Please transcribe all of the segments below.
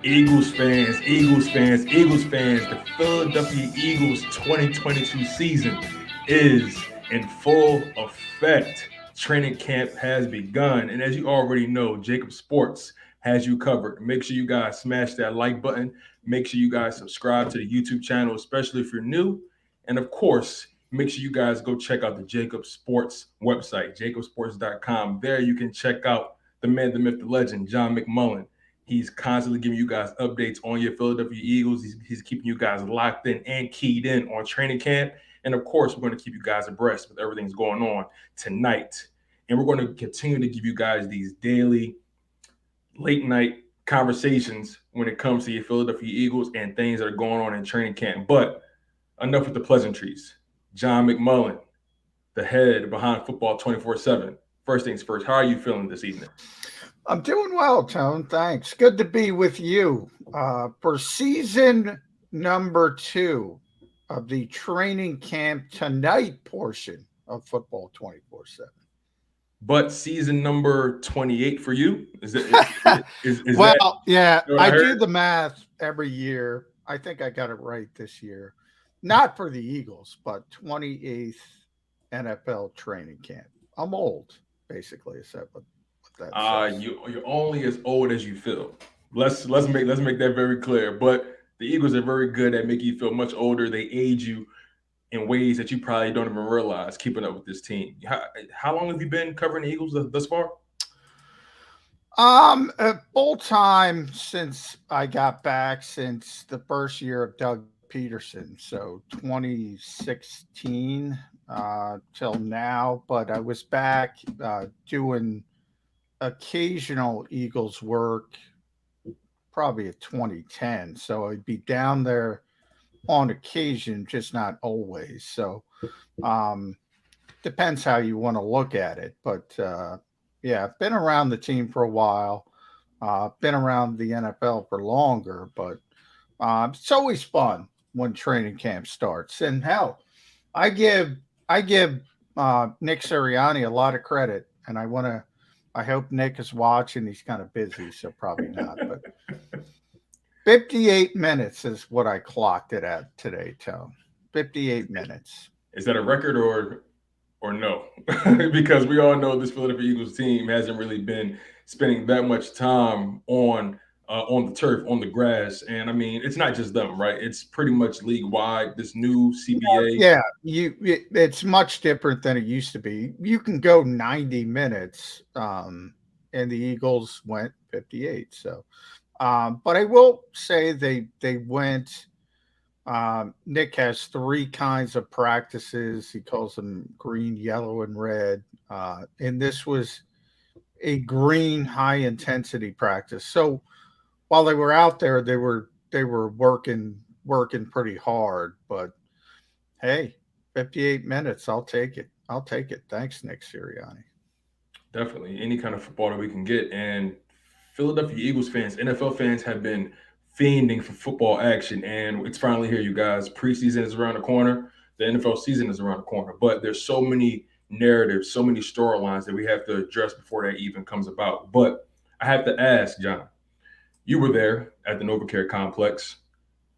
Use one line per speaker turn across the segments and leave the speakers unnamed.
Eagles fans, Eagles fans, Eagles fans, the Philadelphia Eagles 2022 season is in full effect. Training camp has begun. And as you already know, JAKIB Sports has you covered. Make sure you guys smash that like button. Make sure you guys subscribe to the YouTube channel, especially if you're new. And of course, make sure you guys go check out the JAKIB Sports website, jakibsports.com. There you can check out the man, the myth, the legend, John McMullen. He's constantly giving you guys updates on your Philadelphia Eagles. He's keeping you guys locked in and keyed in on training camp. And of course, we're going to keep you guys abreast with everything's going on tonight. And we're going to continue to give you guys these daily, late night conversations when it comes to your Philadelphia Eagles and things that are going on in training camp. But enough with the pleasantries. John McMullen, the head behind football 24/7. First things first, how are you feeling this evening?
I'm doing well, Tone. Thanks. Good to be with you for season number 2 of the training camp tonight portion of football 24/7.
But season number 28 for you? Is
Well,
that,
yeah,
you know what
I
I
do
heard?
the math every year. I think I got it right this year. Not for the Eagles, but 28th NFL training camp. I'm old, basically. Is that what that says?
You're only as old as you feel. Let's make that very clear. But the Eagles are very good at making you feel much older. They age you in ways that you probably don't even realize keeping up with this team. How long have you been covering the Eagles thus far?
Full time since I got back since the first year of Doug Peterson, so 2016 till now. But I was back doing occasional Eagles work probably at 2010. So I'd be down there on occasion, just not always. So um, depends how you want to look at it. But yeah, I've been around the team for a while. Been around the NFL for longer, but it's always fun when training camp starts. And hell, I give Nick Sirianni a lot of credit, and I hope Nick is watching. He's kind of busy, so probably not. But 58 minutes is what I clocked it at today, Tone. 58 minutes.
Is that a record or no? Because we all know this Philadelphia Eagles team hasn't really been spending that much time on the turf, on the grass, and I mean it's not just them, right? It's pretty much league wide. This new CBA.
Yeah, it's much different than it used to be. You can go 90 minutes, and the Eagles went 58. So, but I will say they went. Nick has 3 kinds of practices. He calls them green, yellow, and red. And this was a green high intensity practice. So while they were out there, they were working pretty hard. But hey, 58 minutes, I'll take it. I'll take it. Thanks, Nick Sirianni.
Definitely any kind of football that we can get. And Philadelphia Eagles fans, NFL fans have been fiending for football action, and it's finally here, you guys. Preseason is around the corner. The NFL season is around the corner, but there's so many narratives, so many storylines that we have to address before that even comes about. But I have to ask, John, you were there at the NovaCare complex.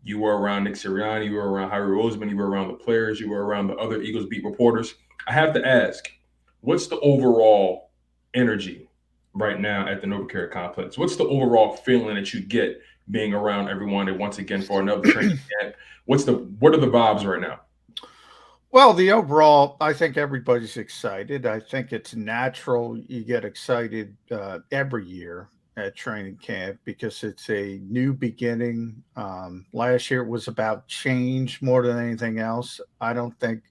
You were around Nick Sirianni. You were around Harry Roseman. You were around the players. You were around the other Eagles beat reporters. I have to ask, what's the overall energy right now at the NovaCare complex? What's the overall feeling that you get being around everyone and once again for another training camp? What are the vibes right now?
Well, the overall, I think everybody's excited. I think it's natural you get excited every year at training camp because it's a new beginning. Last year it was about change more than anything else. I don't think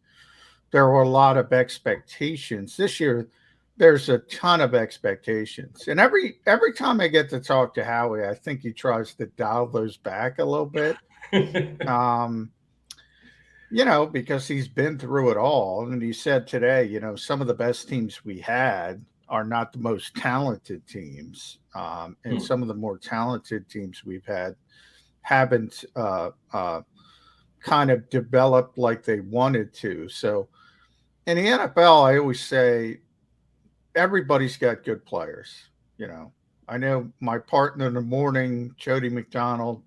there were a lot of expectations. This year, there's a ton of expectations. And every time I get to talk to Howie, I think he tries to dial those back a little bit. Um, because he's been through it all. And he said today, some of the best teams we had are not the most talented teams. And some of the more talented teams we've had haven't kind of developed like they wanted to. So in the NFL, I always say everybody's got good players. I know my partner in the morning, Jody McDonald,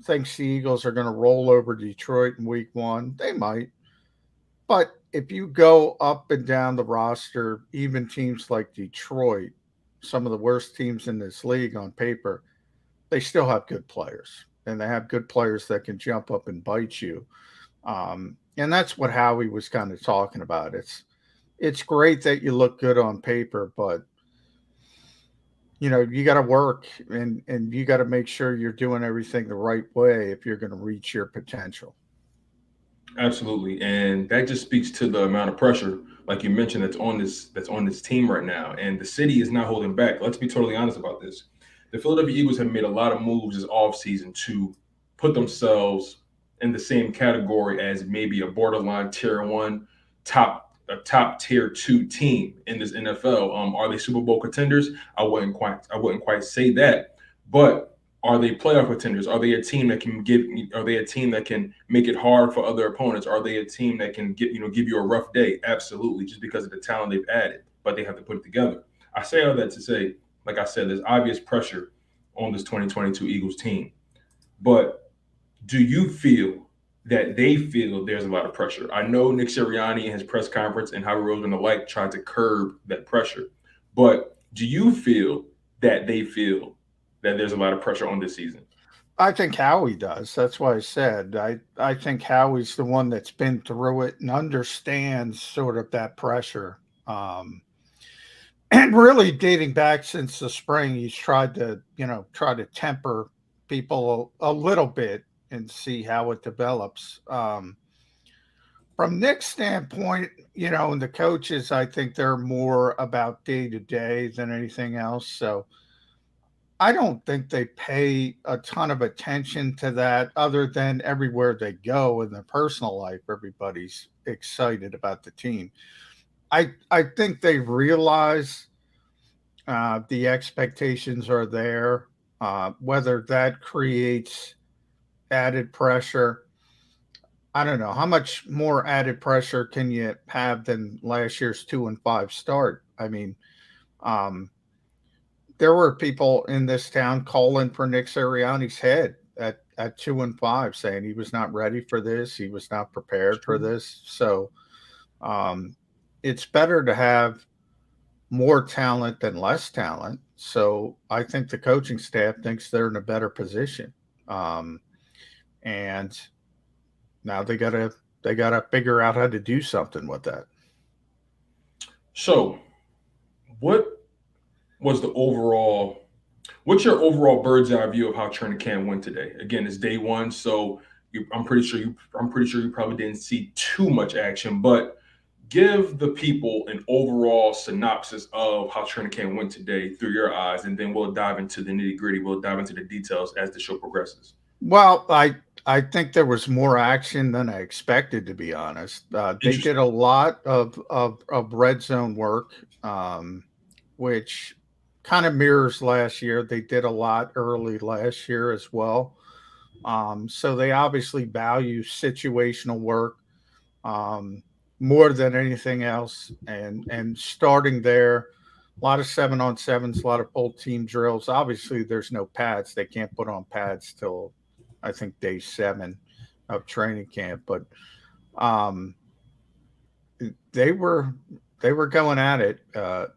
thinks the Eagles are going to roll over Detroit in week one. They might. But if you go up and down the roster, even teams like Detroit, some of the worst teams in this league on paper, they still have good players. And they have good players that can jump up and bite you. And that's what Howie was kind of talking about. It's great that you look good on paper, but you got to work and you got to make sure you're doing everything the right way if you're going to reach your potential.
Absolutely, and that just speaks to the amount of pressure, like you mentioned, that's on this team right now, and the city is not holding back. Let's be totally honest about this. The Philadelphia Eagles have made a lot of moves this offseason to put themselves in the same category as maybe a borderline tier one, top tier two team in this NFL. Are they Super Bowl contenders? I wouldn't quite say that, but are they playoff contenders? Are they a team that can give? Are they a team that can make it hard for other opponents? Are they a team that can give you a rough day? Absolutely, just because of the talent they've added, but they have to put it together. I say all that to say, like I said, there's obvious pressure on this 2022 Eagles team. But do you feel that they feel there's a lot of pressure? I know Nick Sirianni in his press conference and Howie Roseman alike tried to curb that pressure, but do you feel that they feel that there's a lot of pressure on this season?
I think Howie does. That's why I said I think Howie's the one that's been through it and understands sort of that pressure. And really dating back since the spring, he's tried to, try to temper people a little bit and see how it develops. From Nick's standpoint, and the coaches, I think they're more about day to day than anything else. So I don't think they pay a ton of attention to that other than everywhere they go in their personal life, everybody's excited about the team. I think they realize the expectations are there. Whether that creates added pressure, I don't know. How much more added pressure can you have than last year's 2-5 start? I mean, um, there were people in this town calling for Nick Sirianni's head at 2-5, saying he was not ready for this, he was not
It's
prepared for
true.
this. So um, it's better to have more talent than less talent. So I think the coaching staff thinks they're in a better position, um, and now they gotta figure out how to do something with that.
So, what was the overall? What's your overall bird's eye view of how training camp went today? Again, it's day one, so I'm pretty sure you probably didn't see too much action, but give the people an overall synopsis of how training camp went today through your eyes, and then we'll dive into the nitty gritty. We'll dive into the details as the show progresses.
Well, I think there was more action than I expected, to be honest. They did
Interesting.
a lot of red zone work, um, which kind of mirrors last year. They did a lot early last year as well. So they obviously value situational work um, more than anything else, and starting there. A lot of 7-on-7s, a lot of full team drills. Obviously, there's no pads. They can't put on pads till I think day 7 of training camp. But um, they were they were going at it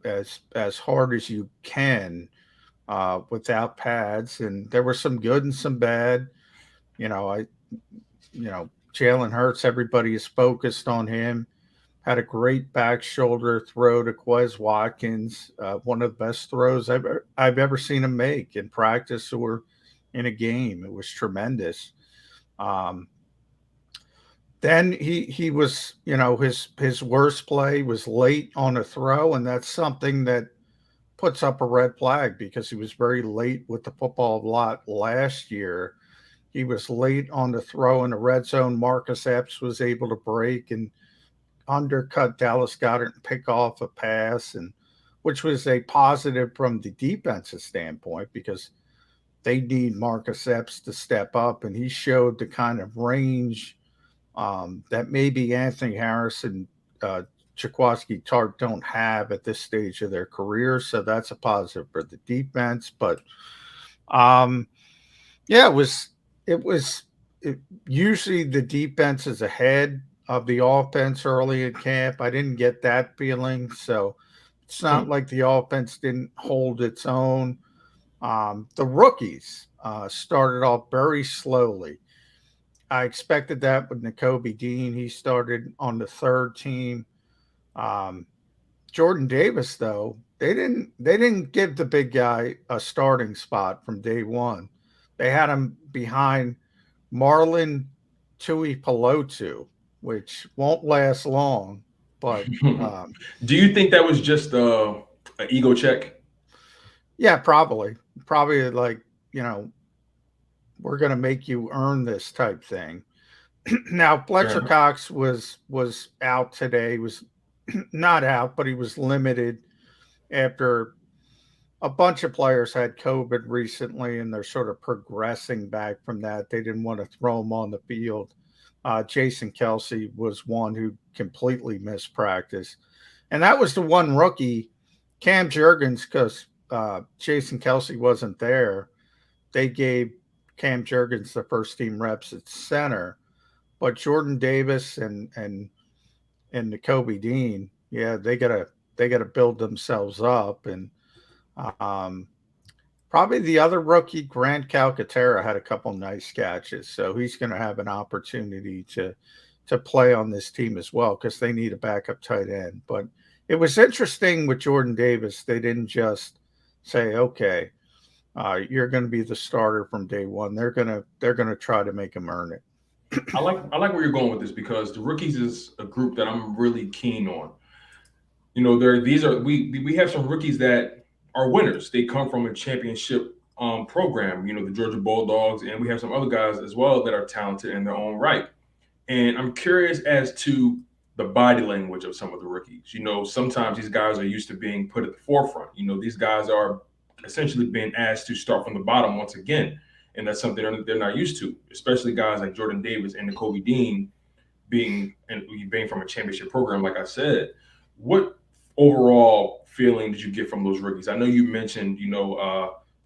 as hard as you can without pads, and there were some good and some bad. You know, I Jalen Hurts. Everybody is focused on him. Had a great back shoulder throw to Quez Watkins, one of the best throws I've ever seen him make in practice or in a game. It was tremendous. Um, then he was, his worst play was late on a throw, and that's something that puts up a red flag because he was very late with the football a lot last year. He was late on the throw in the red zone. Marcus Epps was able to break and undercut Dallas Goddard and pick off a pass, and which was a positive from the defensive standpoint because they need Marcus Epps to step up, and he showed the kind of range that maybe Anthony Harrison Jaquaski Tart don't have at this stage of their career. So that's a positive for the defense. But um, yeah, it was it, usually the defense is ahead of the offense early in camp. I didn't get that feeling. So it's not
Hmm.
like the offense didn't hold its own. The rookies started off very slowly. I expected that with Nakobe Dean. He started on the third team. Um, Jordan Davis, though, they didn't give the big guy a starting spot from day one. They had him behind Marlon Tui Pelotu, which won't last long. But
Do you think that was just an ego check?
yeah, probably like you know we're going to make you earn this type thing. Now
Fair
Fletcher
enough.
Cox was out today. He was not out, but he was limited after a bunch of players had COVID recently, and they're sort of progressing back from that. They didn't want to throw him on the field. Jason Kelsey was one who completely missed practice, and that was the one rookie, Cam Jurgens, because Jason Kelsey wasn't there. They gave Cam Jurgens the first team reps at center, but Jordan Davis and Nakobe Dean, yeah, they gotta build themselves up. And um, probably the other rookie, Grant Calcaterra, had a couple nice catches, so he's going to have an opportunity to play on this team as well because they need a backup tight end. But it was interesting with Jordan Davis; they didn't just say, "Okay, you're going to be the starter from day one." They're gonna try to make him earn it.
I like where you're going with this because the rookies is a group that I'm really keen on. You know, there these are we have some rookies that are winners. They come from a championship program. You know, the Georgia Bulldogs, and we have some other guys as well that are talented in their own right. And I'm curious as to the body language of some of the rookies. You know, sometimes these guys are used to being put at the forefront. You know, these guys are essentially being asked to start from the bottom once again. And that's something they're not used to, especially guys like Jordan Davis and Kobe Dean being from a championship program, like I said. What overall feeling did you get from those rookies? I know you mentioned,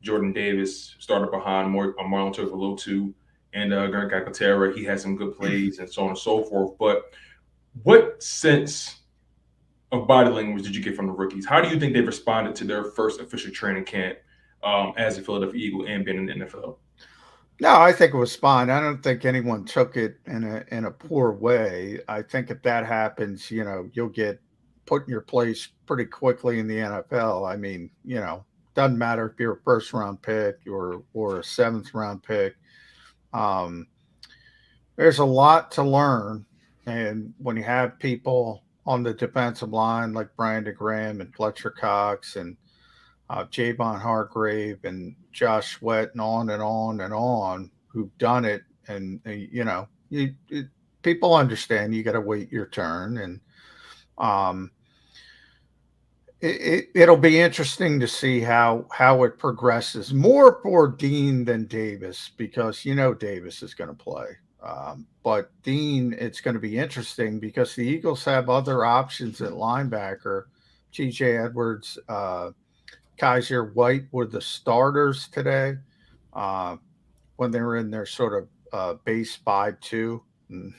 Jordan Davis started behind Marlon Tuipulotu and Grant Calcaterra. He had some good plays and so on and so forth. But what sense of body language did you get from the rookies? How do you think they responded to their first official training camp as a Philadelphia Eagle and being in the NFL?
No, I think it was fine. I don't think anyone took it in a poor way. I think if that happens, you'll get put in your place pretty quickly in the NFL. I mean, doesn't matter if you're a first round pick or a seventh round pick. Um, there's a lot to learn, and when you have people on the defensive line like Brandon Graham and Fletcher Cox and Javon Hargrave and Josh Sweat and on and on and on who've done it. And people understand you got to wait your turn. And um, it'll be interesting to see how it progresses more for Dean than Davis because, Davis is going to play. But Dean, it's going to be interesting because the Eagles have other options at linebacker. TJ Edwards, Kaiser White were the starters today uh, when they were in their sort of base 5-2.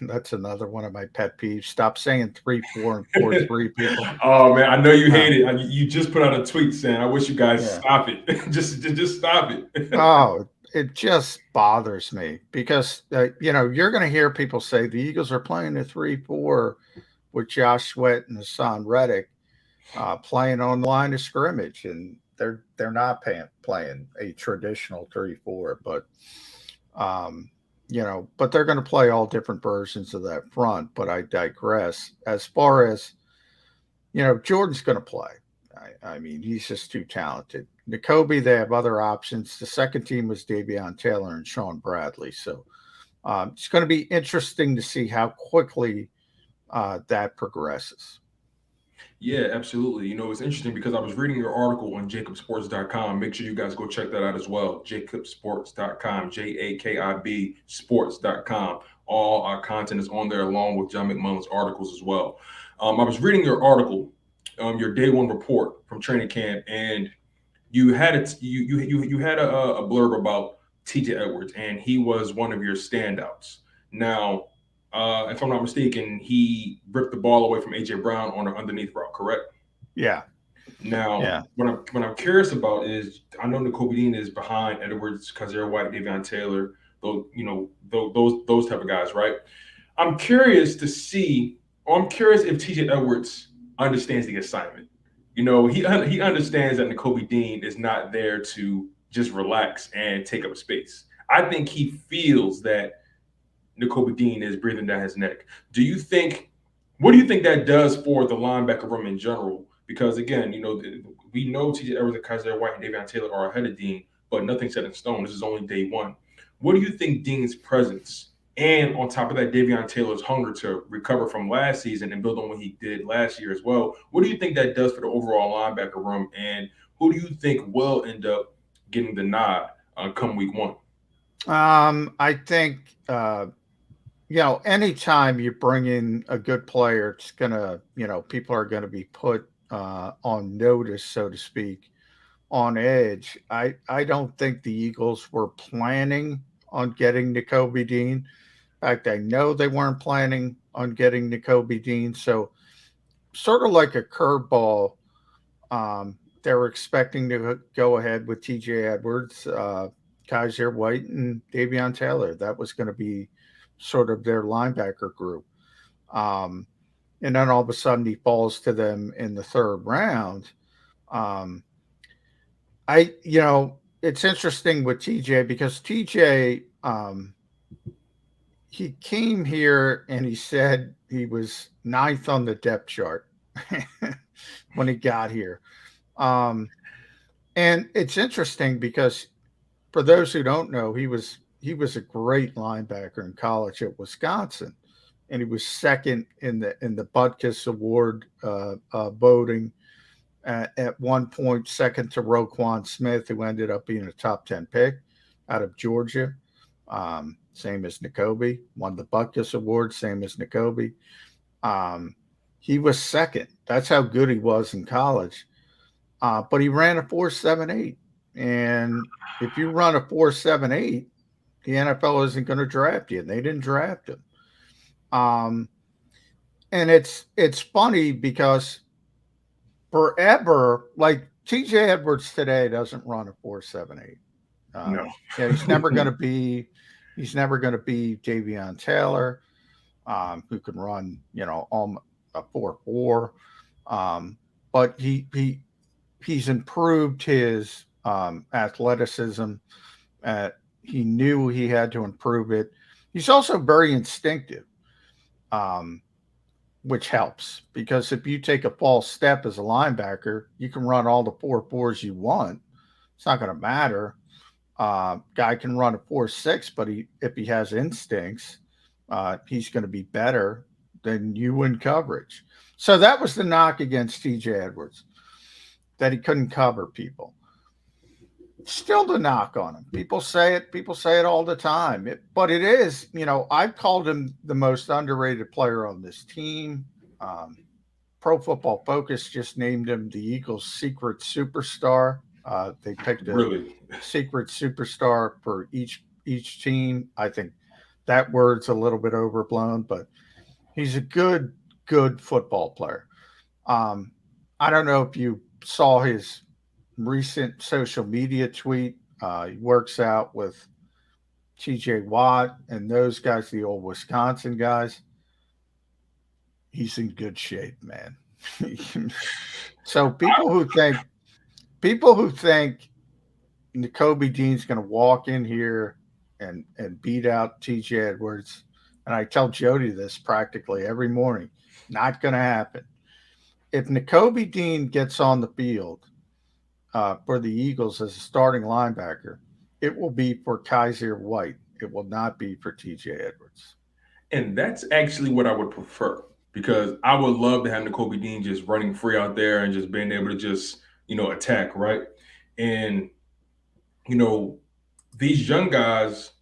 That's another one of my pet peeves. Stop saying 3-4 and 4-3, people.
Oh man, I know you
Uh,
hate it. You just put out a tweet saying, "I wish you guys
yeah.
stop it. just stop it."
Oh, it just bothers me because you're going to hear people say the Eagles are playing a 3-4 with Josh Sweat and Hassan Reddick playing on the line of scrimmage, and they're not playing a traditional 3-4, but but they're going to play all different versions of that front. But I digress. As far as Jordan's going to play. I mean, he's just too talented. Nakobe, they have other options. The second team was Davion Taylor and Sean Bradley. So it's going to be interesting to see how quickly that progresses.
Yeah, absolutely. You know, it's interesting because I was reading your article on JAKIB Make sure you guys go check that out as well. JAKIB JAKIB Sports.com. All our content is on there along with John McMullen's articles as well. I was reading your article, your day one report from training camp, and you had a blurb about TJ Edwards, and he was one of your standouts. Now, if I'm not mistaken, he ripped the ball away from AJ Brown on an underneath route, correct?
Yeah.
Now,
Yeah.
what I'm curious about is I know N'Kobe Dean is behind Edwards, Kazir White, Davion Taylor, those type of guys, right? I'm curious to see, or I'm curious if TJ Edwards understands the assignment. He understands that N'Kobe Dean is not there to just relax and take up space. I think he feels that N'Kobe Dean is breathing down his neck. What do you think that does for the linebacker room in general? Because again, we know TJ Edwards and Kaiser White and Davion Taylor are ahead of Dean, but nothing set in stone. This is only day one. What do you think Dean's presence and on top of that, Davion Taylor's hunger to recover from last season and build on what he did last year as well? What do you think that does for the overall linebacker room? And who do you think will end up getting the nod come week one?
I think anytime you bring in a good player, it's gonna, people are gonna be put on notice, so to speak, on edge. I don't think the Eagles were planning on getting N'Kobe Dean. In fact, I know they weren't planning on getting N'Kobe Dean. So sort of like a curveball, they were expecting to go ahead with TJ Edwards, Kaiser White, and Davion Taylor. That was going to be sort of their linebacker group. Um, and then all of a sudden he falls to them in the third round. Um, it's interesting with TJ because TJ, he came here and he said he was ninth on the depth chart when he got here. Um, and it's interesting because for those who don't know, he was a great linebacker in college at Wisconsin, and he was second in the Butkus Award voting at one point, second to Roquan Smith, who ended up being a top 10 pick out of Georgia. Same as N'Kobe, won the Butkus Award, same as N'Kobe. Um, he was second. That's how good he was in college. But he ran a 4.78. And if you run a 4.78, the NFL isn't going to draft you. And they didn't draft him. Um, and it's funny because forever, like TJ Edwards today doesn't run a 4.78.
No.
He's never going to be Davion Taylor, who can run, a 4.4. But he's improved his athleticism. He knew he had to improve it. He's also very instinctive, which helps because if you take a false step as a linebacker, you can run all the 4.4s you want. It's not going to matter. Guy can run a 4.6, but if he has instincts, he's going to be better than you in coverage. So that was the knock against TJ Edwards, that he couldn't cover people. Still the knock on him. People say it all the time. But it is, I've called him the most underrated player on this team. Pro Football Focus just named him the Eagles' secret superstar. They picked a
Really?
secret superstar for each team. I think that word's a little bit overblown, but he's a good football player. I don't know if you saw his recent social media tweet. He works out with TJ Watt and those guys, the old Wisconsin guys. He's in good shape, man. So people who think N'Kobe Dean's going to walk in here and beat out TJ Edwards, and I tell Jody this practically every morning, not going to happen. If N'Kobe Dean gets on the field for the Eagles as a starting linebacker, it will be for Kaiser White. It will not be for TJ Edwards.
And that's actually what I would prefer because I would love to have N'Kobe Dean just running free out there and just being able to just, attack, right? And, these young guys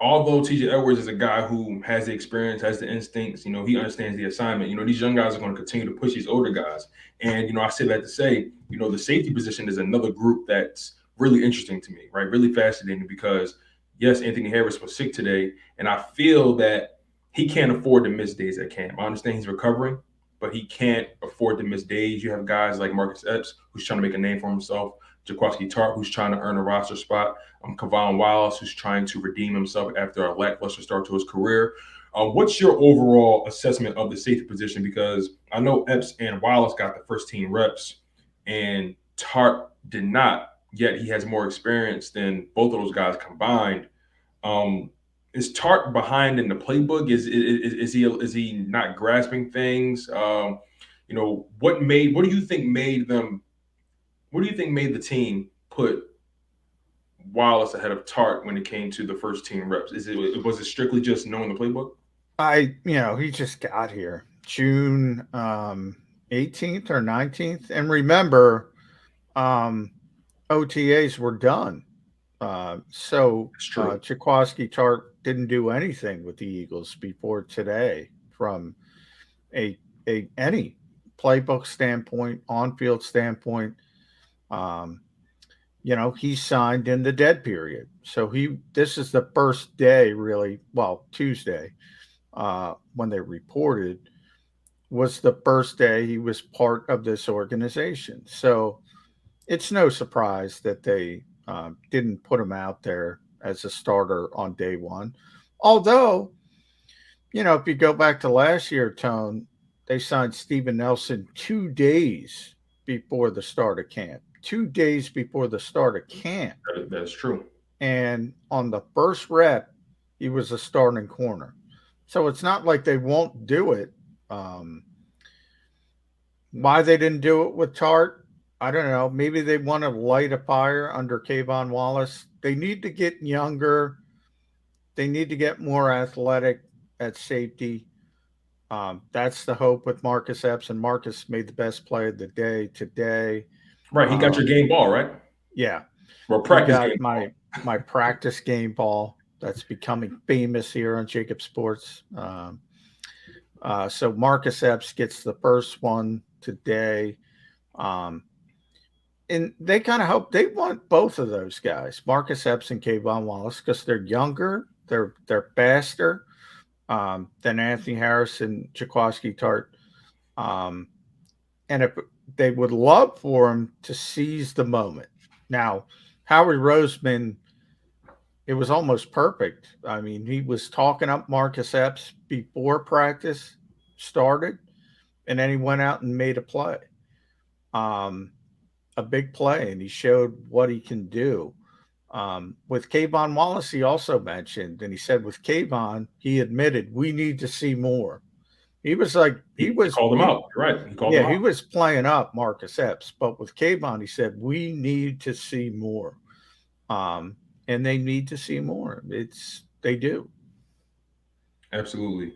although TJ Edwards is a guy who has the experience, has the instincts, he understands the assignment. These young guys are going to continue to push these older guys. And, I say that to say, the safety position is another group that's really interesting to me, right? Really fascinating because, yes, Anthony Harris was sick today. And I feel that he can't afford to miss days at camp. I understand he's recovering, but he can't afford to miss days. You have guys like Marcus Epps, who's trying to make a name for himself, Jaquaski Tart, who's trying to earn a roster spot, Kavon Wallace, who's trying to redeem himself after a lackluster start to his career. What's your overall assessment of the safety position? Because I know Epps and Wallace got the first team reps, and Tart did not. Yet he has more experience than both of those guys combined. Is Tart behind in the playbook? Is he not grasping things? What do you think made them? What do you think made the team put Wallace ahead of Tart when it came to the first team reps? Was it strictly just knowing the playbook?
He just got here June 18th or 19th, and remember, OTAs were done. So Jaquaski Tart didn't do anything with the Eagles before today from any playbook standpoint, on-field standpoint. He signed in the dead period. So this is the first day really, Tuesday, when they reported, was the first day he was part of this organization. So it's no surprise that they didn't put him out there as a starter on day one. Although, if you go back to last year, Tone, they signed Steven Nelson 2 days before the start of camp. 2 days before the start of camp.
That's true.
And on the first rep, he was a starting corner. So it's not like they won't do it. Why they didn't do it with Tart, I don't know. Maybe they want to light a fire under Kavon Wallace. They need to get younger. They need to get more athletic at safety. That's the hope with Marcus Epps, and Marcus made the best play of the day today.
Right, he got your game ball, right?
Yeah.
Well, practice game
my practice game ball that's becoming famous here on JAKIB Sports. So Marcus Epps gets the first one today. And they kind of hope they want both of those guys, Marcus Epps and Kavon Wallace, because they're younger, they're faster than Anthony Harris and Jaquaski Tart. And if they would love for him to seize the moment. Now, Howie Roseman, it was almost perfect. I mean, he was talking up Marcus Epps before practice started, and then he went out and made a play. A big play, and he showed what he can do. With Kavon Wallace, he also mentioned, and he said with Kavon, he admitted we need to see more. He was like, he
called him out. Right.
He was playing up Marcus Epps, but with Kavon, he said, we need to see more. And they need to see more. They do.
Absolutely.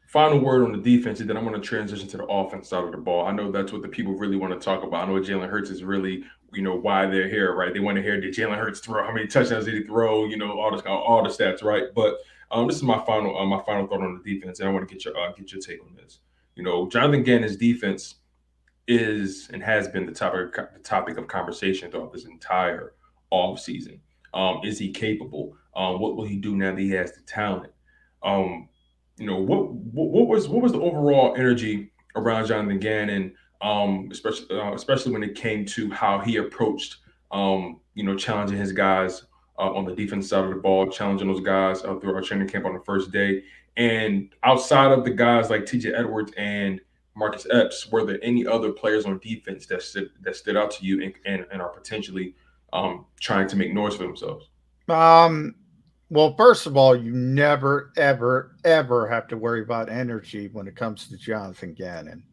Final word on the defense, and then I'm going to transition to the offense side of the ball. I know that's what the people really want to talk about. I know Jalen Hurts is really, why they're here, right? They want to hear, did Jalen Hurts throw? How many touchdowns did he throw? All the stats, right? But this is my final thought on the defense, and I want to get your take on this. Jonathan Gannon's defense is and has been the topic of conversation throughout this entire offseason. Is he capable? What will he do now that he has the talent? What was the overall energy around Jonathan Gannon, especially when it came to how he approached, challenging his guys on the defense side of the ball, challenging those guys through our training camp on the first day. And outside of the guys like TJ Edwards and Marcus Epps, were there any other players on defense that stood out to you and are potentially trying to make noise for themselves?
Well, first of all, you never, ever, ever have to worry about energy when it comes to Jonathan Gannon.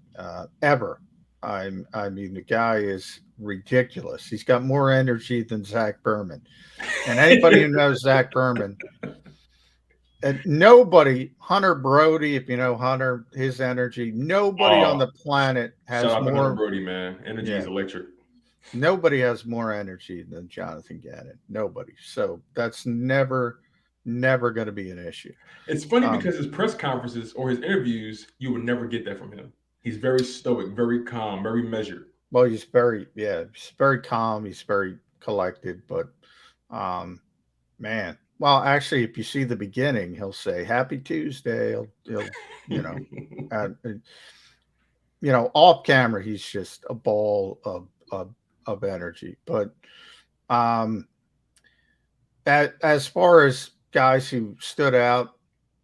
Ever. I mean, the guy is ridiculous. He's got more energy than Zach Berman. And anybody who knows Zach Berman, and nobody, Hunter Brody, if you know Hunter, his energy, nobody on the planet has more.
Hunter Brody, man. Energy is electric.
Nobody has more energy than Jonathan Gannon. Nobody. So that's never going to be an issue.
It's funny
Um,
because his press conferences or his interviews, you would never get that from him. He's very stoic, very calm, very measured.
well, he's very calm. He's very collected, but um, man, well, actually, if you see the beginning, he'll say "Happy Tuesday." He'll you know, off camera, he's just a ball of energy. But um, as far as guys who stood out,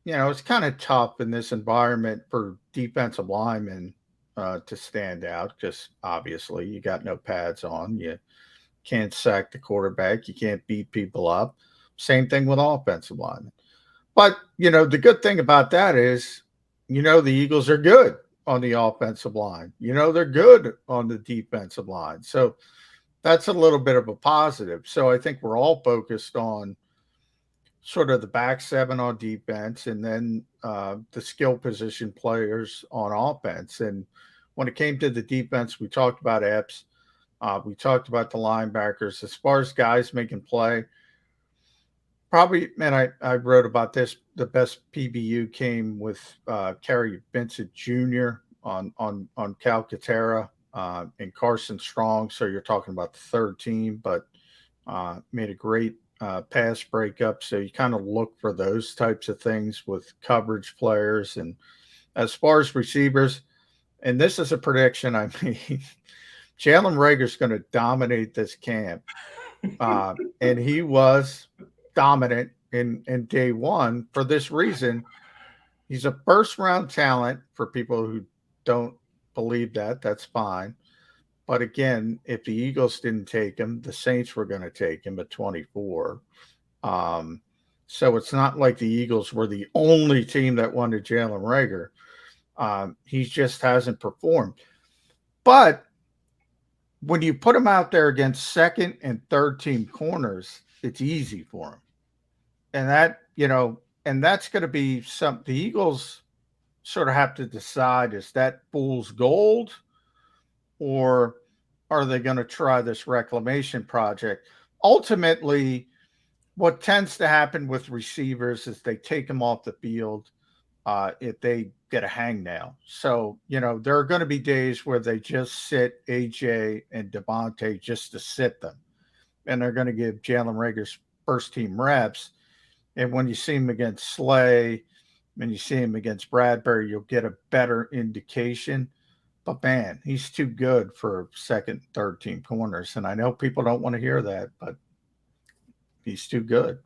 it's kind of tough in this environment for defensive linemen to stand out because obviously you got no pads on. You can't sack the quarterback. You can't beat people up. Same thing with offensive linemen. But, the good thing about that is, the Eagles are good on the offensive line. They're good on the defensive line. So that's a little bit of a positive. So I think we're all focused on sort of the back seven on defense and then the skill position players on offense. And when it came to the defense, we talked about Epps. We talked about the linebackers. As far as guys making play, probably, and I wrote about this, the best PBU came with Kerry Vincent Jr. on Calcaterra and Carson Strong. So you're talking about the third team, but made a great pass breakup. So you kind of look for those types of things with coverage players. And as far as receivers, and this is a prediction I made, Jalen Rager's going to dominate this camp. And he was dominant in day one for this reason. He's a first round talent. For people who don't believe that, that's fine. But again, if the Eagles didn't take him, the Saints were going to take him at 24. So it's not like the Eagles were the only team that wanted Jalen Rager. He just hasn't performed. But when you put him out there against second and third team corners, it's easy for him. And that's going to be the Eagles sort of have to decide, is that fool's gold, or are they going to try this reclamation project? Ultimately, what tends to happen with receivers is they take them off the field if they get a hangnail. So, there are going to be days where they just sit AJ and Devonta just to sit them. And they're going to give Jalen Rager's first team reps. And when you see him against Slay and you see him against Bradbury, you'll get a better indication. But man, he's too good for second, third team corners. And I know people don't want to hear that, but he's too good.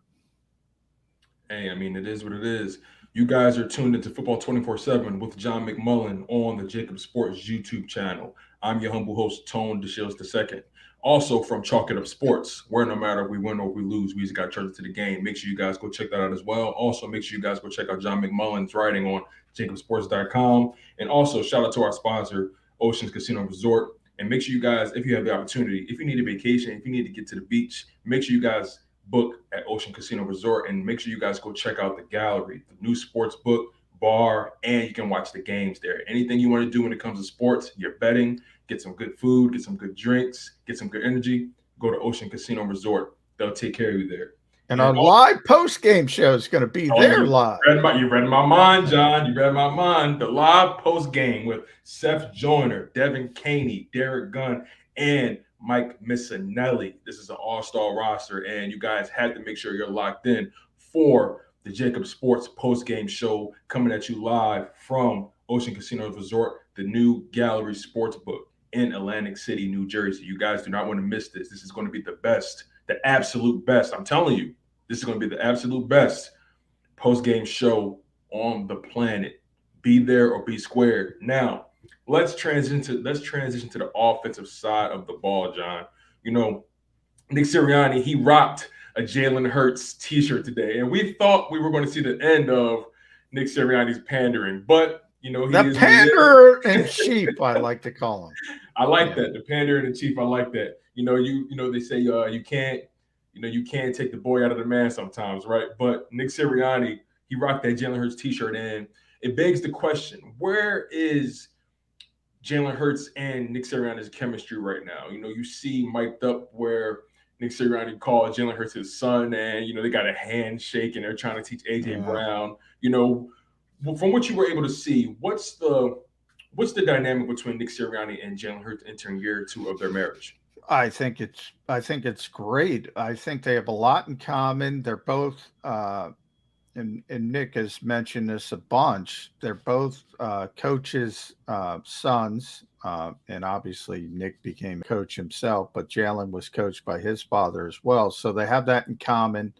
Hey, I mean, it is what it is. You guys are tuned into Football 24/7 with John McMullen on the JAKIB Sports YouTube channel. I'm your humble host, Tone DeShields II. Also from Chalk It Up Sports, where no matter if we win or if we lose, we just got turned to the game. Make sure you guys go check that out as well. Also, make sure you guys go check out John McMullen's writing on JAKIBSports.com. And also, shout out to our sponsor, Oceans Casino Resort. And make sure you guys, if you have the opportunity, if you need a vacation, if you need to get to the beach, make sure you guys book at Ocean Casino Resort, and make sure you guys go check out the gallery, the new sports book, bar, and you can watch the games there. Anything you want to do when it comes to sports, you're betting, get some good food, get some good drinks, get some good energy, go to Ocean Casino Resort. They'll take care of you there.
And our live post game show is going to be there live.
You read my mind, John. You read my mind. The live post game with Seth Joyner, Devin Caney, Derek Gunn, and Mike Missinelli. This is an all-star roster, and you guys had to make sure you're locked in for the JAKIB Sports post-game show coming at you live from Ocean Casino Resort, the new Gallery Sportsbook in Atlantic City, New Jersey. You guys do not want to miss this. This is going to be the best, the absolute best. I'm telling you, this is going to be the absolute best post-game show on the planet. Be there or be squared. Now, let's transition to the offensive side of the ball, John. Nick Sirianni, he rocked a Jalen Hurts t-shirt today, and we thought we were going to see the end of Nick Sirianni's pandering, but
the panderer in chief, I like to call him.
I like that, the panderer in chief. I like that. They say you can't take the boy out of the man sometimes, right? But Nick Sirianni, he rocked that Jalen Hurts t-shirt, and it begs the question: where is Jalen Hurts and Nick Sirianni's chemistry right now. You see mic'd up where Nick Sirianni called Jalen Hurts his son, and they got a handshake and they're trying to teach AJ
Yeah.
Brown. From what you were able to see, what's the dynamic between Nick Sirianni and Jalen Hurts entering year 2 of their marriage?
I think it's great. I think they have a lot in common. They're both and Nick has mentioned this a bunch. They're both coaches' sons, and obviously Nick became a coach himself, but Jalen was coached by his father as well. So they have that in common.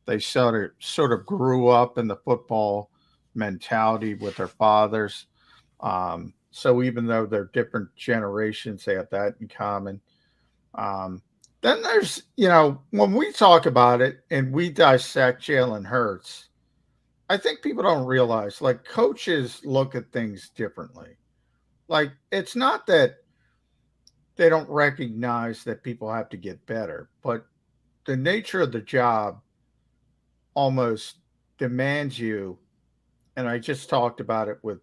They sort of grew up in the football mentality with their fathers. So even though they're different generations, they have that in common. Um, then there's, when we talk about it and we dissect Jalen Hurts, I think people don't realize like coaches look at things differently. Like it's not that they don't recognize that people have to get better, but the nature of the job almost demands you. And I just talked about it with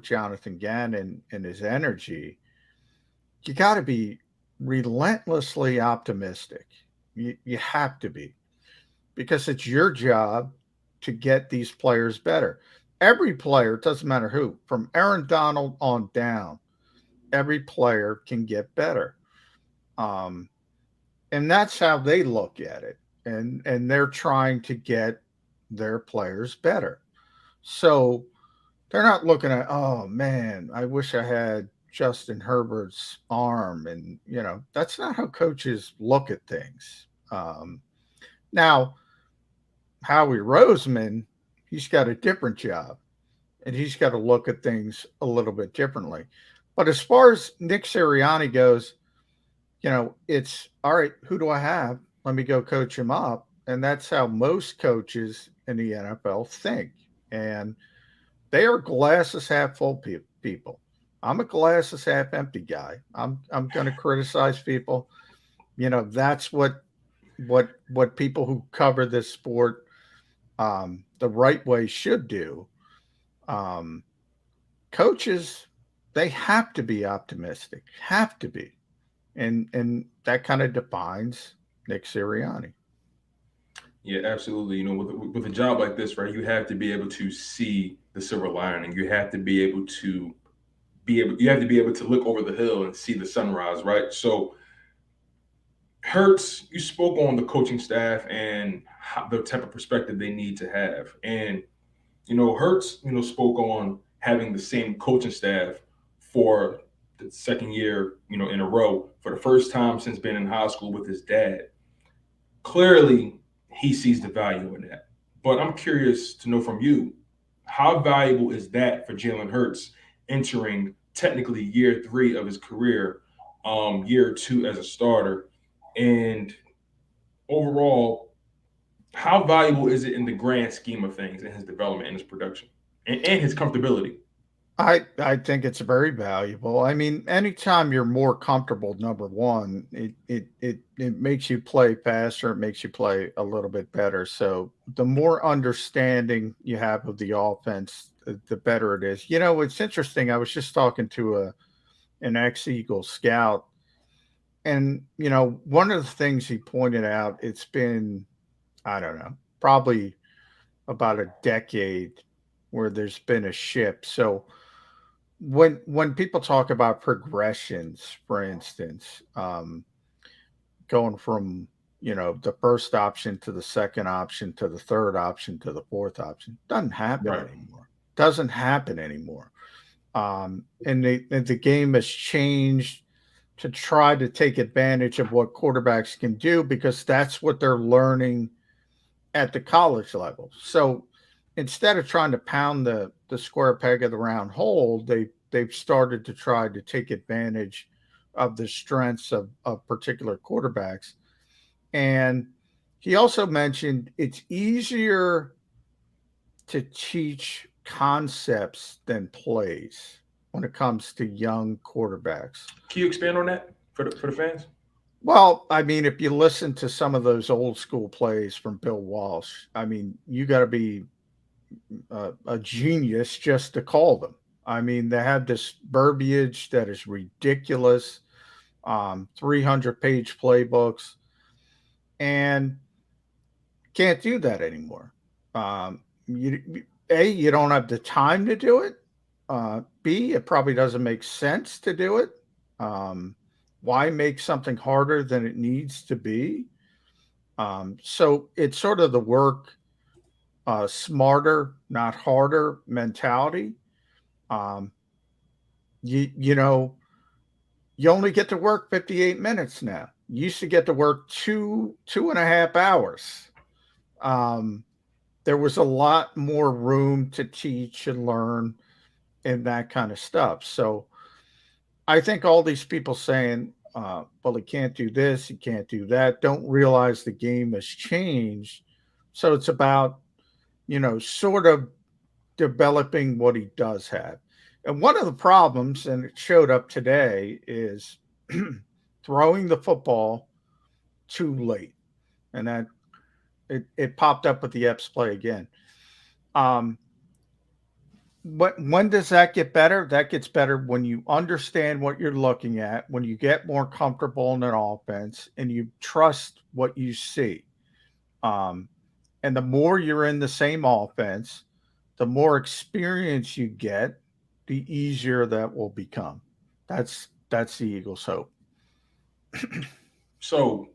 Jonathan Gannon and his energy. You got to be relentlessly optimistic. You have to be because it's your job to get these players better. Every player, it doesn't matter who, from Aaron Donald on down, every player can get better. Um, and that's how they look at it. And they're trying to get their players better. So they're not looking at, oh man, I wish I had Justin Herbert's arm. And, that's not how coaches look at things. Now, Howie Roseman, he's got a different job and he's got to look at things a little bit differently. But as far as Nick Sirianni goes, it's all right, who do I have? Let me go coach him up. And that's how most coaches in the NFL think. And they are glasses half full people. I'm a glasses half empty guy. I'm going to criticize people. That's what people who cover this sport the right way should do. Um, Coaches, they have to be optimistic, have to be, and that kind of defines Nick Sirianni.
Yeah, absolutely. With a job like this, right, you have to be able to see the silver lining. You have to be able to look over the hill and see the sunrise, right? So Hertz, you spoke on the coaching staff and the type of perspective they need to have. And, Hertz, spoke on having the same coaching staff for the second year, in a row for the first time since being in high school with his dad. Clearly, he sees the value in that. But I'm curious to know from you, how valuable is that for Jalen Hurts entering technically year 3 of his career, year 2 as a starter? And overall, how valuable is it in the grand scheme of things in his development and his production and his comfortability?
I think it's very valuable. I mean, anytime you're more comfortable, number one, it makes you play faster. It makes you play a little bit better. So the more understanding you have of the offense, the better it is. It's interesting. I was just talking to an ex Eagle scout, and one of the things he pointed out, it's been, I don't know, probably about a decade where there's been a shift. So when people talk about progressions, for instance, going from the first option to the second option to the third option to the fourth option, doesn't happen
Right.
anymore. Doesn't happen anymore. And the game has changed to try to take advantage of what quarterbacks can do because that's what they're learning at the college level. So instead of trying to pound the square peg of the round hole, they've started to try to take advantage of the strengths of particular quarterbacks. And he also mentioned it's easier to teach concepts than plays when it comes to young quarterbacks.
Can you expand on that for the fans?
Well, I mean, if you listen to some of those old school plays from Bill Walsh, I mean, you got to be a genius just to call them. I mean, they have this verbiage that is ridiculous, 300-page playbooks, and can't do that anymore. You don't have the time to do it. B, it probably doesn't make sense to do it. Why make something harder than it needs to be? So it's sort of the work smarter, not harder mentality. Um, you know, you only get to work 58 minutes now. You used to get to work 2.5 hours. There was a lot more room to teach and learn and that kind of stuff. So I think all these people saying, well, he can't do this, he can't do that, don't realize the game has changed. So it's about, sort of developing what he does have. And one of the problems, and it showed up today, is throwing the football too late. And that it popped up with the Epps play again. But when does that get better? That gets better when you understand what you're looking at, when you get more comfortable in an offense and you trust what you see. And the more you're in the same offense, the more experience you get, the easier that will become. That's the Eagles' hope.
So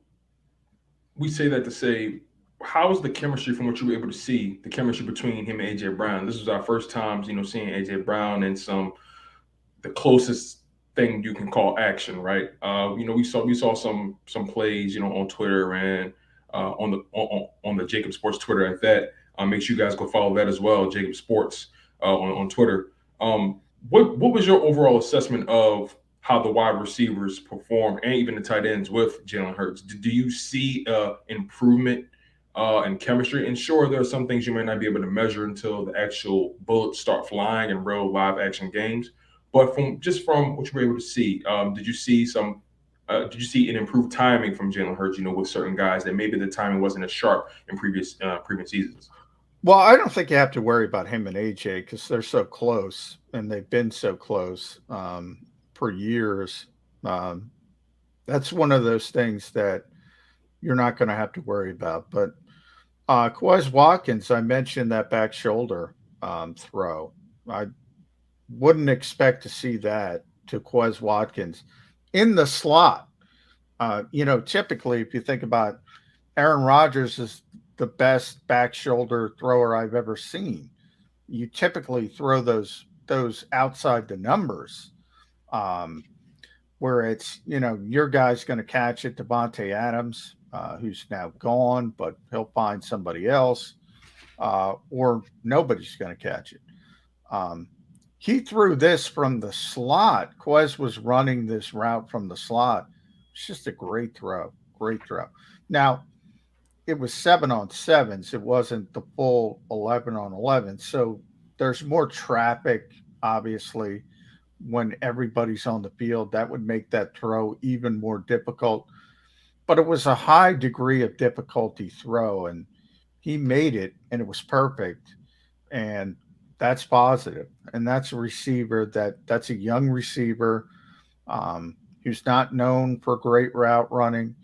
we say that to say, how's the chemistry from what you were able to see, the chemistry between him and AJ Brown? This was our first times, seeing AJ Brown in the closest thing you can call action, right? We saw some plays, on Twitter and on the JAKIB Sports Twitter at that. Make sure you guys go follow that as well, JAKIB Sports on Twitter. What was your overall assessment of how the wide receivers performed and even the tight ends with Jalen Hurts? Do you see improvement in chemistry? And sure, there are some things you may not be able to measure until the actual bullets start flying in real live action games. But from what you were able to see, did you see an improved timing from Jalen Hurts? With certain guys that maybe the timing wasn't as sharp in previous seasons.
Well, I don't think you have to worry about him and AJ because they're so close and they've been so close for years. That's one of those things that you're not going to have to worry about. But Quez Watkins, I mentioned that back shoulder throw. I wouldn't expect to see that to Quez Watkins in the slot. Typically, if you think about Aaron Rodgers is the best back shoulder thrower I've ever seen. You typically throw those outside the numbers, where it's your guy's going to catch it. Devontae Adams, who's now gone, but he'll find somebody else, or nobody's going to catch it. He threw this from the slot. Quez was running this route from the slot. It's just a great throw. Great throw. Now, it was 7-on-7s. It wasn't the full 11-on-11. So there's more traffic, obviously, when everybody's on the field. That would make that throw even more difficult. But it was a high degree of difficulty throw, and he made it, and it was perfect. And that's positive. And that's a receiver that's a young receiver who's not known for great route running.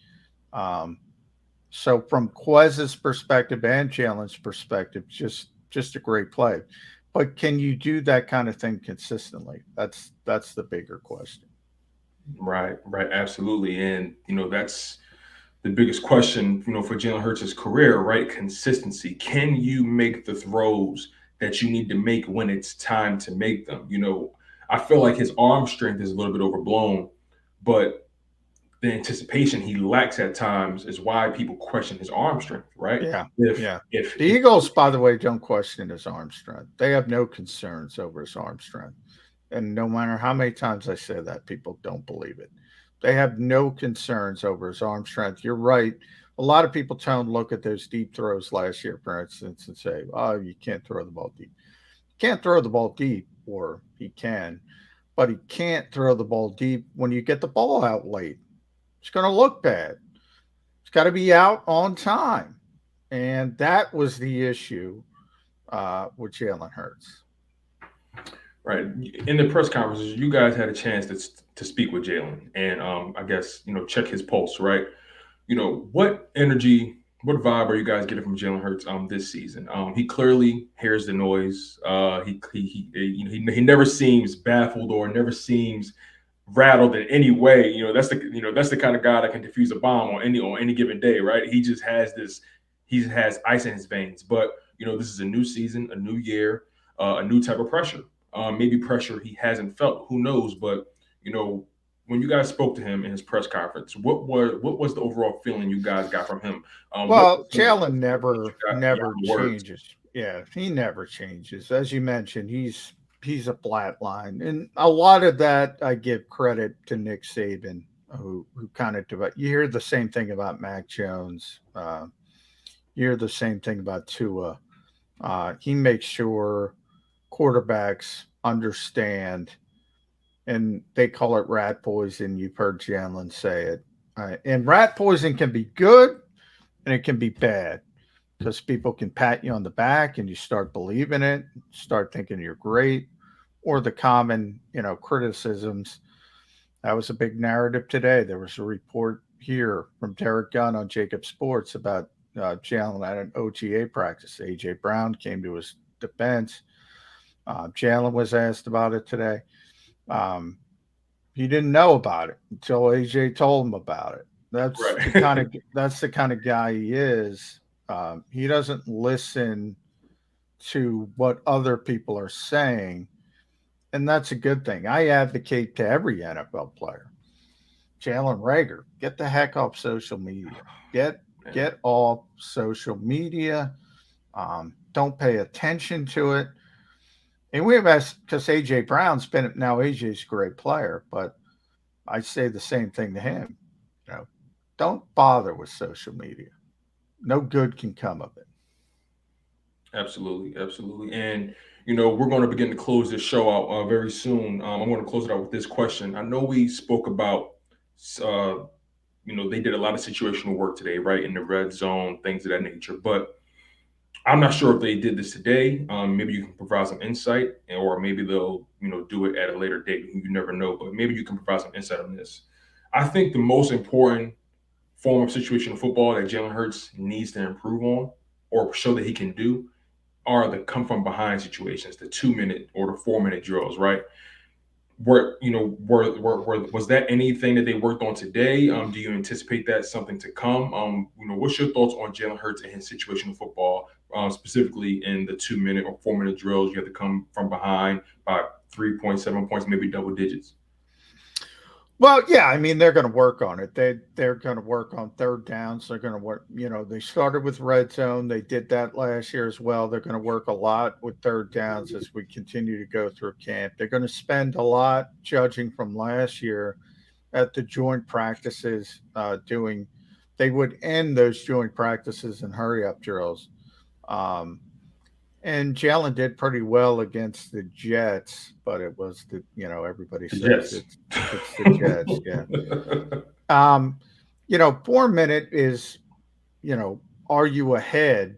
So from Quez's perspective and Jalen's perspective, just a great play. But can you do that kind of thing consistently? That's the bigger question.
Right, absolutely. And that's the biggest question, for Jalen Hurts' career, right? Consistency. Can you make the throws that you need to make when it's time to make them? I feel like his arm strength is a little bit overblown, but the anticipation he lacks at times is why people question his arm strength, right?
Yeah.
If
the Eagles, by the way, don't question his arm strength. They have no concerns over his arm strength. And no matter how many times I say that, people don't believe it. They have no concerns over his arm strength. You're right. A lot of people look at those deep throws last year, for instance, and say, oh, you can't throw the ball deep. You can't throw the ball deep, or he can, but he can't throw the ball deep when you get the ball out late. It's going to look bad. It's got to be out on time. And that was the issue with Jalen Hurts.
Right. In the press conferences, you guys had a chance to speak with Jalen and I guess, check his pulse, right? What energy, what vibe are you guys getting from Jalen Hurts this season? He clearly hears the noise. He never seems baffled or never seems rattled in any way. That's the kind of guy that can defuse a bomb on any given day, right? He has ice in his veins. But this is a new season, a new year, a new type of pressure. Maybe pressure he hasn't felt. Who knows? But you know, when you guys spoke to him in his press conference, what was the overall feeling you guys got from him? What
Well,
was some of the
Jalen
that
never
you got
never
beyond the words?
changes. Yeah, he never changes. As you mentioned, he's a flat line, and a lot of that I give credit to Nick Saban, who kind of developed. You hear the same thing about Mac Jones. You hear the same thing about Tua. He makes sure quarterbacks understand, and they call it rat poison. You've heard Jalen say it. And rat poison can be good and it can be bad because people can pat you on the back and you start believing it, start thinking you're great, or the common, criticisms. That was a big narrative today. There was a report here from Derek Gunn on JAKIB Sports about Jalen at an OTA practice. AJ Brown came to his defense. Jalen was asked about it today. Um, he didn't know about it until AJ told him about it.
Right.
That's the kind of guy he is. He doesn't listen to what other people are saying, and that's a good thing. I advocate to every NFL player, Jalen Rager, get the heck off social media. Get off social media. Don't pay attention to it. And we have asked because AJ Brown's been now AJ's a great player, but I say the same thing to him. You know, don't bother with social media. No good can come of it.
Absolutely, absolutely. And we're going to begin to close this show out very soon. I'm going to close it out with this question. I know we spoke about, uh, they did a lot of situational work today, right, in the red zone, things of that nature. But I'm not sure if they did this today. Maybe you can provide some insight, or maybe they'll, do it at a later date. You never know, but maybe you can provide some insight on this. I think the most important form of situational football that Jalen Hurts needs to improve on or show that he can do are the come from behind situations, the 2 minute or the 4 minute drills, right? Was that anything that they worked on today? Do you anticipate that something to come? What's your thoughts on Jalen Hurts and his situational football, specifically in the 2 minute or 4 minute drills? You have to come from behind by 3.7 points, maybe double digits.
Well, yeah, I mean they're going to work on it. They're going to work on third downs. They're going to work. They started with red zone. They did that last year as well. They're going to work a lot with third downs as we continue to go through camp. They're going to spend a lot, judging from last year, at the joint practices. Doing, they would end those joint practices in hurry up drills. Um, and Jalen did pretty well against the Jets, but it was everybody says
Yes.
it's the Jets. Yeah. Um, 4 minute is, are you ahead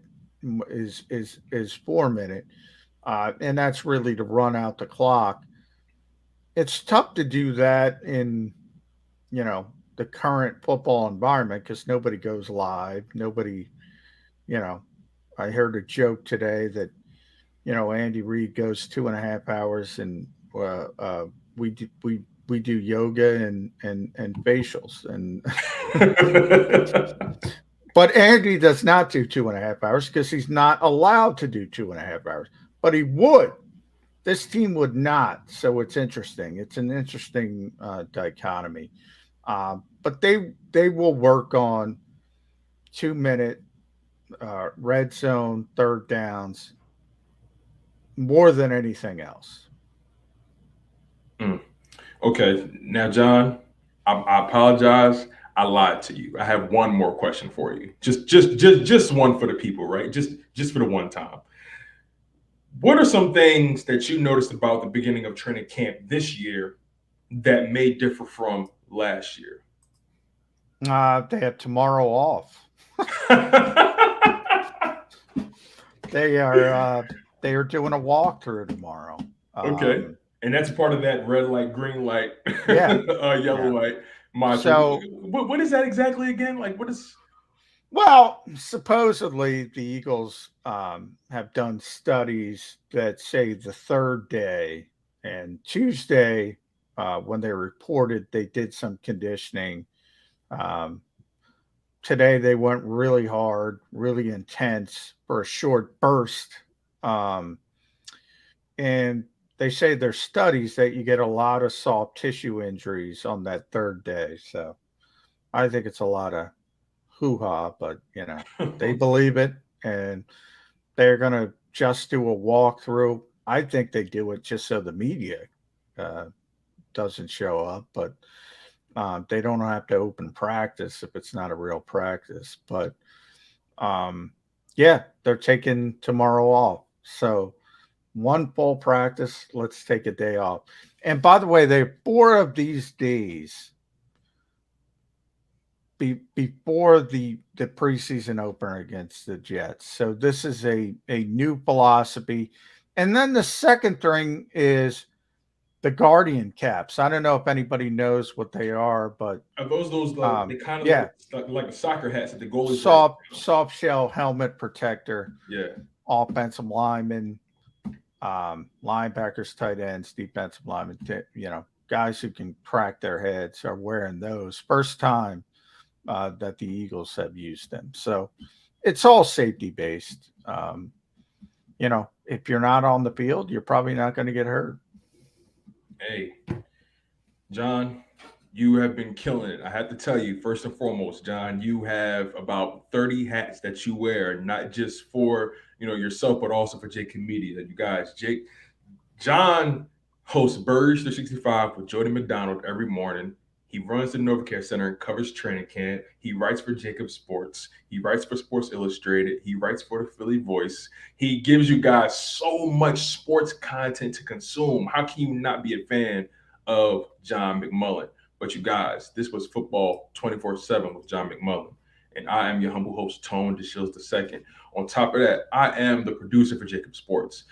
is 4 minute. And that's really to run out the clock. It's tough to do that in, the current football environment because nobody goes live. Nobody, you know, I heard a joke today that Andy Reid goes 2.5 hours, and we do yoga and facials, and but Andy does not do 2.5 hours because he's not allowed to do 2.5 hours. But he would. This team would not. So it's interesting. It's an interesting dichotomy. But they will work on 2 minute red zone third downs more than anything else.
Mm. Okay, now John, I apologize. I lied to you. I have one more question for you. Just one for the people, right? Just for the one time. What are some things that you noticed about the beginning of training camp this year that may differ from last year?
They have tomorrow off. They are doing a walkthrough tomorrow.
Okay. And that's part of that red light, green light,
Yeah,
yellow
yeah.
light mantra.
So,
What is that exactly again? Like, what is?
well, supposedly the Eagles have done studies that say the third day and Tuesday, when they reported, they did some conditioning. Um, Today they went really hard, really intense for a short burst. Um, and they say there's studies that you get a lot of soft tissue injuries on that third day. So I think it's a lot of hoo ha, but they believe it and they're going to just do a walkthrough. I think they do it just so the media uh, doesn't show up, but they don't have to open practice if it's not a real practice. But yeah, they're taking tomorrow off. So one full practice, let's take a day off. And by the way, there are 4 of these days before the preseason opener against the Jets. So this is a new philosophy. And then the second thing is the Guardian caps. I don't know if anybody knows what they are, but
Are those they kind of
yeah,
like the soccer hats that the goalies wear?
soft shell helmet protector,
Yeah.
offensive linemen, linebackers, tight ends, defensive linemen, guys who can crack their heads are wearing those. First time that the Eagles have used them. So it's all safety based. If you're not on the field, you're probably not going to get hurt.
Hey, John, you have been killing it. I have to tell you, first and foremost, John, you have about 30 hats that you wear, not just for yourself, but also for JAKIB Media. That you guys, John hosts Burge 365 with Jody McDonald every morning. He runs the NovaCare Center and covers training camp. He writes for JAKIB Sports. He writes for Sports Illustrated. He writes for the Philly Voice. He gives you guys so much sports content to consume. How can you not be a fan of John McMullen? But you guys, this was Football 24/7 with John McMullen. And I am your humble host, Tone DeShields II. On top of that, I am the producer for JAKIB Sports.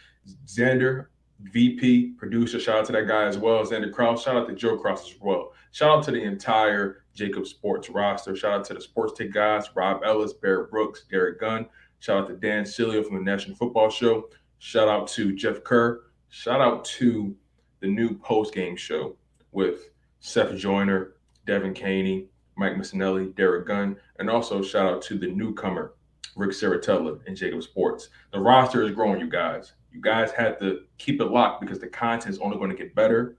Xander, VP, producer, shout out to that guy as well. Xander Krause, shout out to Joe Krause as well. Shout out to the entire JAKIB Sports roster. Shout out to the Sports Take guys, Rob Ellis, Barrett Brooks, Derek Gunn. Shout out to Dan Cilio from the National Football Show. Shout out to Jeff Kerr. Shout out to the new post-game show with Seth Joyner, Devin Caney, Mike Missinelli, Derek Gunn, and also shout out to the newcomer, Rick Saratella in JAKIB Sports. The roster is growing, you guys. You guys had to keep it locked because the content is only going to get better.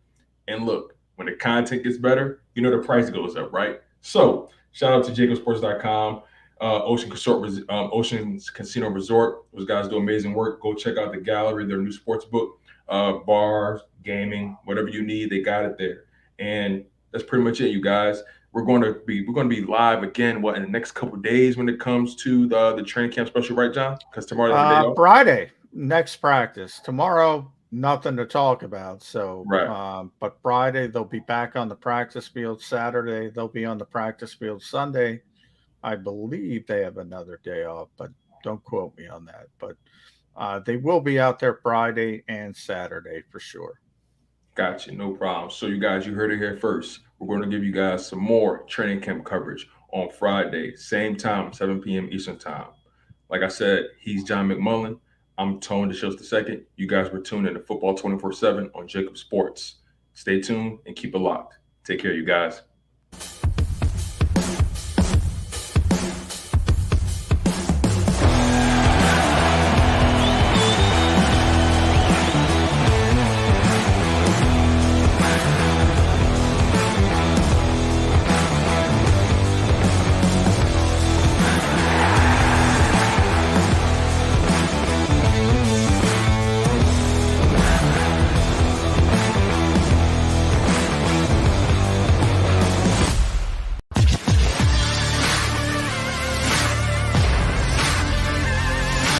And look, when the content gets better, the price goes up, right? So shout out to JAKIBSports.com, Ocean's Casino Resort. Those guys do amazing work. Go check out the gallery, their new sports book, bars, gaming, whatever you need, they got it there. And that's pretty much it, you guys. We're going to be live again. In the next couple of days when it comes to the training camp special, right, John? Because tomorrow's the day off.
Friday, next practice. Tomorrow, nothing to talk about. So,
right.
But Friday they'll be back on the practice field. Saturday they'll be on the practice field. Sunday, I believe they have another day off, but don't quote me on that. But they will be out there Friday and Saturday for sure.
Gotcha, no problem. So you guys, you heard it here first. We're going to give you guys some more training camp coverage on Friday, same time, 7 p.m. Eastern time. Like I said, he's John McMullen. I'm Tone DeShields II. You guys were tuned in to Football 24/7 on JAKIB Sports. Stay tuned and keep it locked. Take care, you guys.